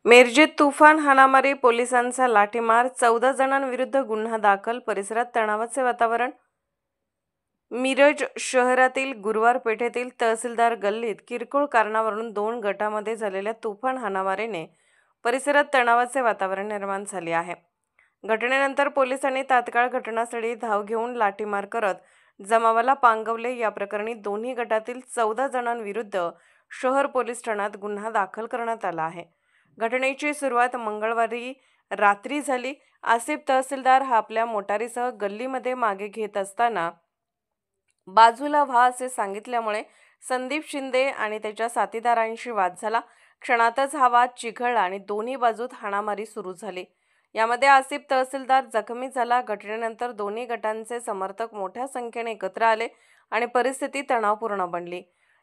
मिरजेत तुफान हाणामारी, पोलिसांचा लाठीमार, 14 जणांविरुद्ध गुन्हा दाखल, परिसरात तणावाचे वातावरण. मिरज शहरातील गुरुवार पेठेतील तहसीलदार गल्लीत किरकोळ कारणावरून 2 गटांमध्ये झालेल्या तुफान हाणामारीने परिसरात तणावाचे वातावरण निर्माण झाले आहे. घटनेनंतर पोलिसांनी तात्काळ घटनास्थळी धाव घेऊन लाठीमार करत जमावाला पांगवले. या प्रकरणी दोन्ही गटातील 14 जणांविरुद्ध शहर पोलीस ठाण्यात गुन्हा दाखल करण्यात आला आहे. घटनेची सुरुवात मंगळवारी रात्री झाली. आसिफ तहसीलदार हा आपल्या मोटारीसह गल्लीमध्ये मागे घेत असताना बाजूला व्हा असे सांगितल्यामुळे संदीप शिंदे आणि त्याच्या साथीदारांशी वाद झाला. क्षणातच हा वाद चिघळला आणि दोन्ही बाजूत हाणामारी सुरू झाली. यामध्ये आसिफ तहसीलदार जखमी झाला. घटनेनंतर दोन्ही गटांचे समर्थक मोठ्या संख्येने एकत्र आले आणि परिस्थिती तणावपूर्ण बनली.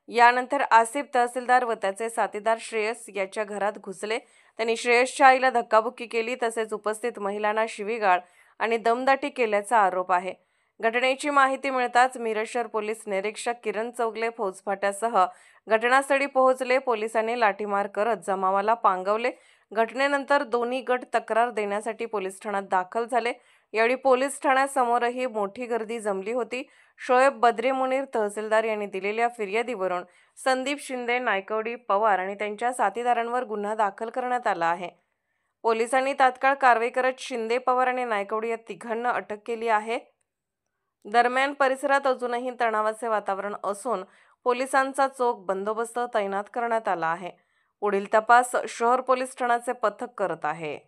यानंतर आसिफ तहसीलदार व त्याचे साथीदार श्रेयस याच्या घरात घुसले. त्यांनी श्रेयसच्या आईला धक्काबुक्की केली, तसेच उपस्थित महिलांना शिवीगाळ आणि दमदाटी केल्याचा आरोप आहे. घटनेची माहिती मिळताच मिरज शहर पोलीस निरीक्षक किरण चौगले फौजफाट्यासह घटनास्थळी पोहोचले. पोलिसांनी लाठीमार करत जमावाला पांगवले. घटनेनंतर दोन्ही गट तक्रार देण्यासाठी पोलीस ठाण्यात दाखल झाले. यावेळी पोलीस ठाण्यासमोरही मोठी गर्दी जमली होती. शोएब बद्रे मुनीर तहसीलदार यांनी दिलेल्या फिर्यादीवरून संदीप शिंदे, नायकवडी, पवार आणि त्यांच्या साथीदारांवर गुन्हा दाखल करण्यात आला आहे. पोलिसांनी तात्काळ कारवाई करत शिंदे, पवार आणि नायकवडी या तिघांना अटक केली आहे. दरम्यान परिसरात अजूनही तणावाचे वातावरण असून पोलिसांचा चोख बंदोबस्त तैनात करण्यात आला आहे. पुढील तपास शहर पोलीस ठाण्याचे पथक करत आहे.